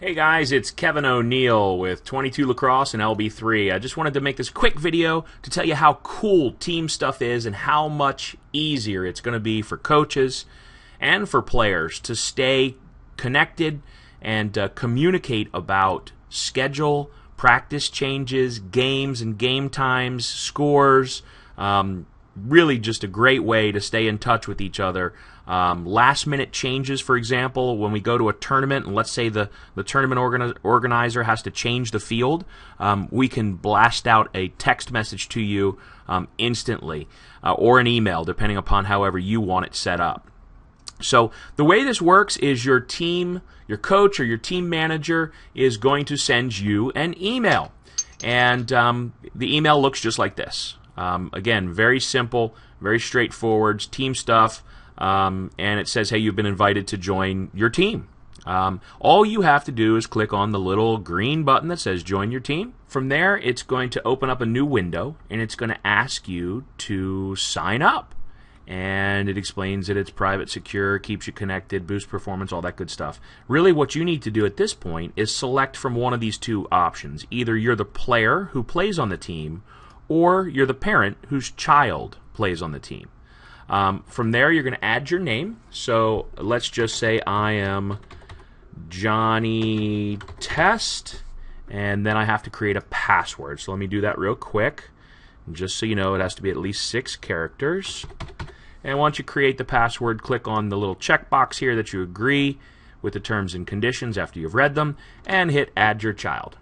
Hey guys, it's Kevin O'Neill with 22 Lacrosse and LB3. I just wanted to make this quick video to tell you how cool TeamStuff is and how much easier it's going to be for coaches and for players to stay connected and communicate about schedule, practice changes, games and game times, scores. Really just a great way to stay in touch with each other. Last minute changes, for example, when we go to a tournament and let's say the tournament organizer has to change the field, we can blast out a text message to you instantly or an email, depending upon however you want it set up. So the way this works is your team, your coach or your team manager is going to send you an email. And the email looks just like this. Again, very simple, very straightforward, TeamStuff, and it says, hey, you've been invited to join your team. All you have to do is click on the little green button that says join your team. From there, it's going to open up a new window, and it's going to ask you to sign up. And it explains that it's private, secure, keeps you connected, boosts performance, all that good stuff. Really, what you need to do at this point is select from one of these two options. Either you're the player who plays on the team, or you're the parent whose child plays on the team. From there, you're going to add your name. So let's just say I am Johnny Test, and then I have to create a password. So let me do that real quick. And just so you know, it has to be at least 6 characters. And once you create the password, click on the little checkbox here that you agree with the terms and conditions after you've read them, and hit Add Your Child.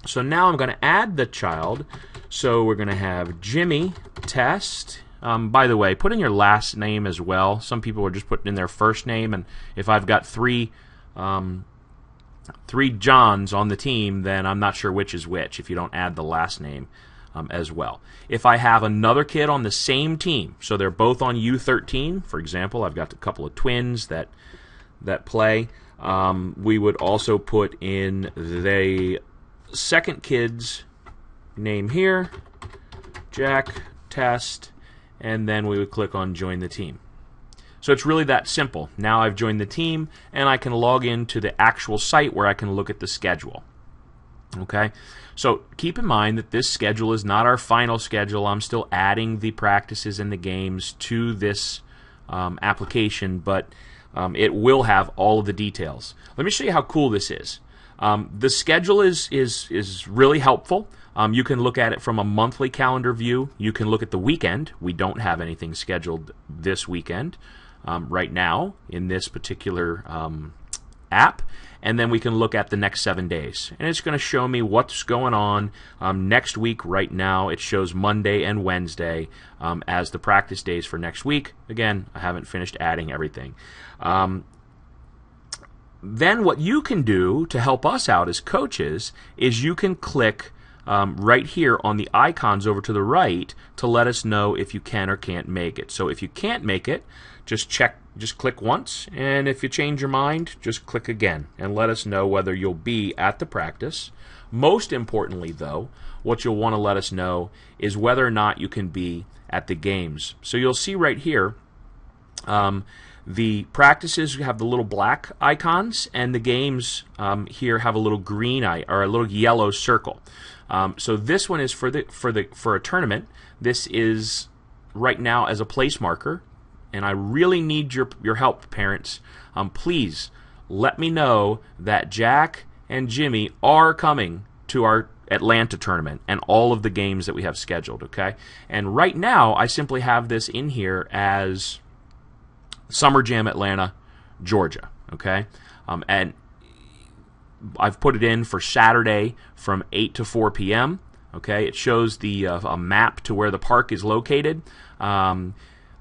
So now I'm going to add the child. So we're going to have Jimmy Test. By the way, put in your last name as well. Some people are just putting in their first name, and if I've got three Johns on the team, then I'm not sure which is which if you don't add the last name as well. If I have another kid on the same team, so they're both on U13, for example, I've got a couple of twins that play, we would also put in the second kid's name here, Jack Test, and then we would click on join the team. So it's really that simple. Now I've joined the team and I can log into the actual site where I can look at the schedule. Okay, so keep in mind that this schedule is not our final schedule. I'm still adding the practices and the games to this application, but it will have all of the details. Let me show you how cool this is. The schedule is really helpful. You can look at it from a monthly calendar view. You can look at the weekend. We don't have anything scheduled this weekend right now in this particular app. And then we can look at the next 7 days. And it's going to show me what's going on next week. Right now it shows Monday and Wednesday as the practice days for next week. Again, I haven't finished adding everything. Then what you can do to help us out as coaches is you can click right here on the icons over to the right to let us know if you can or can't make it. So if you can't make it, just click once, and if you change your mind, just click again and let us know whether you'll be at the practice. Most importantly, though, what you'll want to let us know is whether or not you can be at the games. So you'll see right here, the practices have the little black icons, and the games here have a little green or a little yellow circle. So this one is for a tournament. This is right now as a place marker, and I really need your help, parents. Please let me know that Jack and Jimmy are coming to our Atlanta tournament and all of the games that we have scheduled. Okay, and right now I simply have this in here as Summer Jam Atlanta, Georgia. Okay, and I've put it in for Saturday from 8 to 4 p.m. Okay, it shows the a map to where the park is located.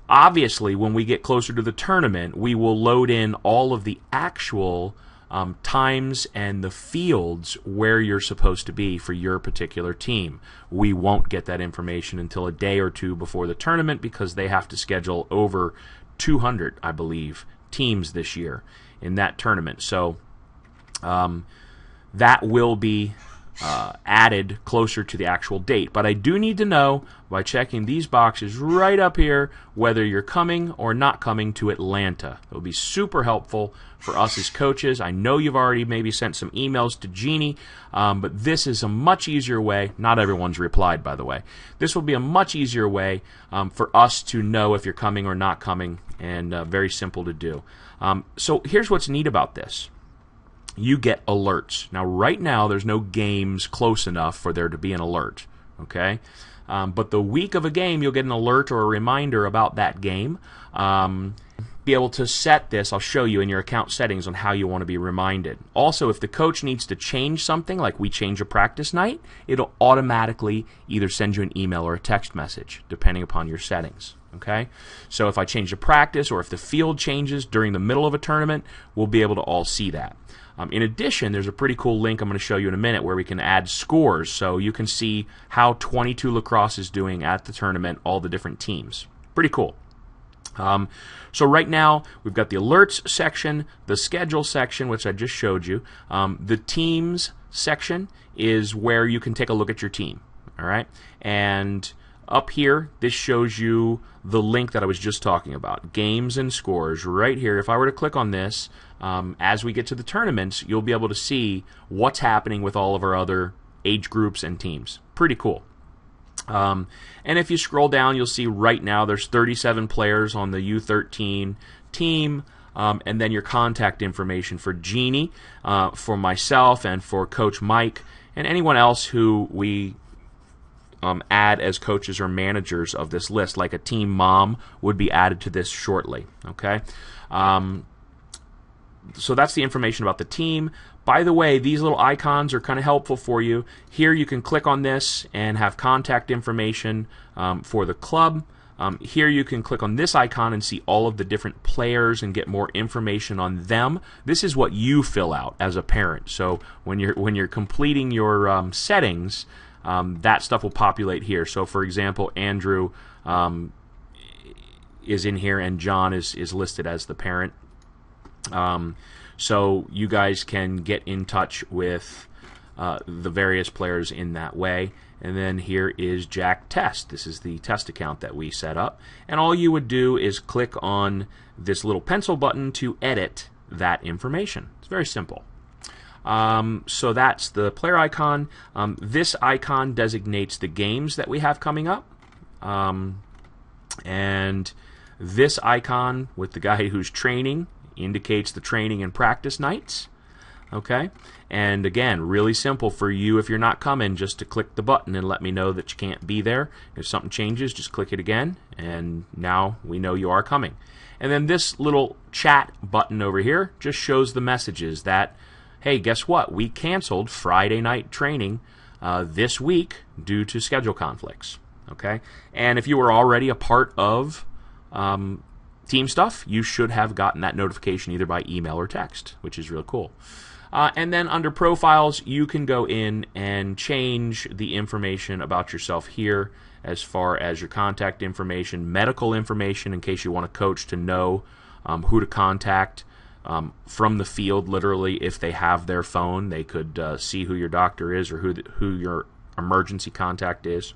Obviously, when we get closer to the tournament, we will load in all of the actual times and the fields where you're supposed to be for your particular team. We won't get that information until a day or two before the tournament because they have to schedule over 200, I believe, teams this year in that tournament. So that will be added closer to the actual date. But I do need to know by checking these boxes right up here whether you're coming or not coming to Atlanta. It will be super helpful for us as coaches. I know you've already maybe sent some emails to Jeannie, but this is a much easier way. Not everyone's replied, by the way. This will be a much easier way for us to know if you're coming or not coming, and very simple to do. So here's what's neat about this. You get alerts. Now, right now, there's no games close enough for there to be an alert, okay? But the week of a game, you'll get an alert or a reminder about that game. Be able to set this, I'll show you in your account settings on how you want to be reminded. Also, if the coach needs to change something, like we change a practice night, it'll automatically either send you an email or a text message, depending upon your settings. Okay, so if I change the practice or if the field changes during the middle of a tournament, we'll be able to all see that. In addition, there's a pretty cool link I'm going to show you in a minute where we can add scores so you can see how 22 lacrosse is doing at the tournament, all the different teams. Pretty cool. So right now, we've got the alerts section, the schedule section, which I just showed you. The teams section is where you can take a look at your team. All right, and up here, this shows you the link that I was just talking about, games and scores. Right here, if I were to click on this, as we get to the tournaments, you'll be able to see what's happening with all of our other age groups and teams. Pretty cool. And if you scroll down, you'll see right now there's 37 players on the U13 team, and then your contact information for Jeannie, for myself, and for Coach Mike, and anyone else who we add as coaches or managers of this list, like a team mom would be added to this shortly. Okay, so that's the information about the team. By the way, these little icons are kind of helpful for you. Here you can click on this and have contact information for the club. Here you can click on this icon and see all of the different players and get more information on them. This is what you fill out as a parent. So when you're completing your settings, that stuff will populate here. So for example, Andrew is in here and John is listed as the parent. So you guys can get in touch with the various players in that way. And then here is Jack Test. This is the test account that we set up. And all you would do is click on this little pencil button to edit that information. It's very simple. So that's the player icon. This icon designates the games that we have coming up. And this icon with the guy who's training indicates the training and practice nights. Okay, and again, really simple for you if you're not coming, just to click the button and let me know that you can't be there. If something changes, just click it again, and now we know you are coming. And then this little chat button over here just shows the messages that, hey, guess what? We canceled Friday night training this week due to schedule conflicts. Okay, and if you were already a part of TeamStuff, you should have gotten that notification either by email or text, which is real cool. And then under profiles, you can go in and change the information about yourself here as far as your contact information, medical information in case you want a coach to know who to contact from the field. Literally, if they have their phone, they could see who your doctor is or who your emergency contact is.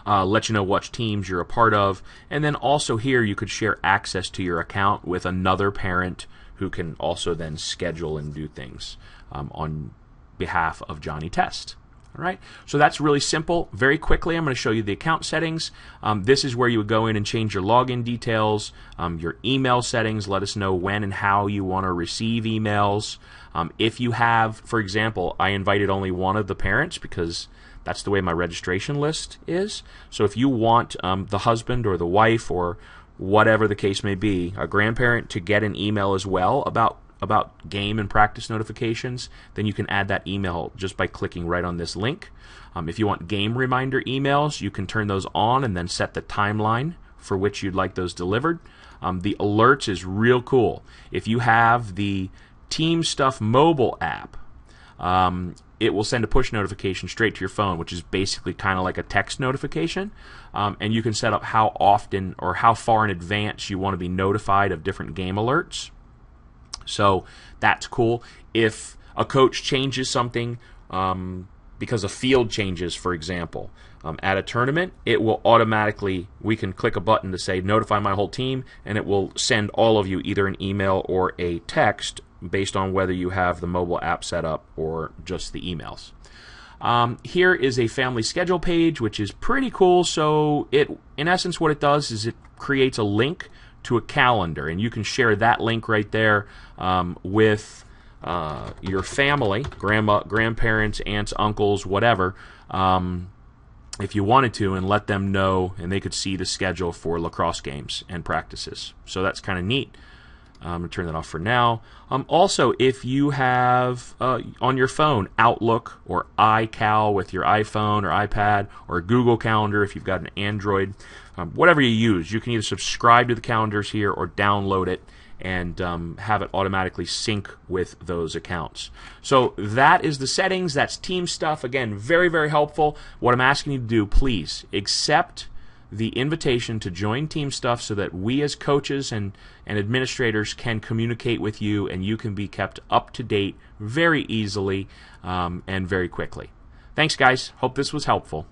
Let you know which teams you're a part of, and then also here you could share access to your account with another parent who can also then schedule and do things on behalf of Johnny Test. All right, so that's really simple. Very quickly, I'm going to show you the account settings. This is where you would go in and change your login details, your email settings, let us know when and how you want to receive emails. If you have, for example, I invited only one of the parents because that's the way my registration list is. So if you want the husband or the wife or whatever the case may be, a grandparent, to get an email as well about game and practice notifications, then you can add that email just by clicking right on this link. If you want game reminder emails, you can turn those on and then set the timeline for which you'd like those delivered. The alerts is real cool. If you have the TeamStuff mobile app, it will send a push notification straight to your phone, which is basically kind of like a text notification. And you can set up how often or how far in advance you want to be notified of different game alerts. So that's cool. If a coach changes something because of field changes, for example. At a tournament, it will automatically, we can click a button to say notify my whole team, and it will send all of you either an email or a text based on whether you have the mobile app set up or just the emails. Here is a family schedule page, which is pretty cool. So in essence, what it does is it creates a link to a calendar, and you can share that link right there with your family, grandparents, aunts, uncles, whatever, if you wanted to, and let them know, and they could see the schedule for lacrosse games and practices. So that's kind of neat. I'm going to turn that off for now. Also, if you have on your phone Outlook or iCal with your iPhone or iPad, or Google Calendar if you've got an Android, whatever you use, you can either subscribe to the calendars here or download it and have it automatically sync with those accounts. So that is the settings. That's TeamStuff. Again, very, very helpful. What I'm asking you to do, please accept the invitation to join TeamStuff so that we as coaches and administrators can communicate with you, and you can be kept up to date very easily and very quickly. Thanks, guys. Hope this was helpful.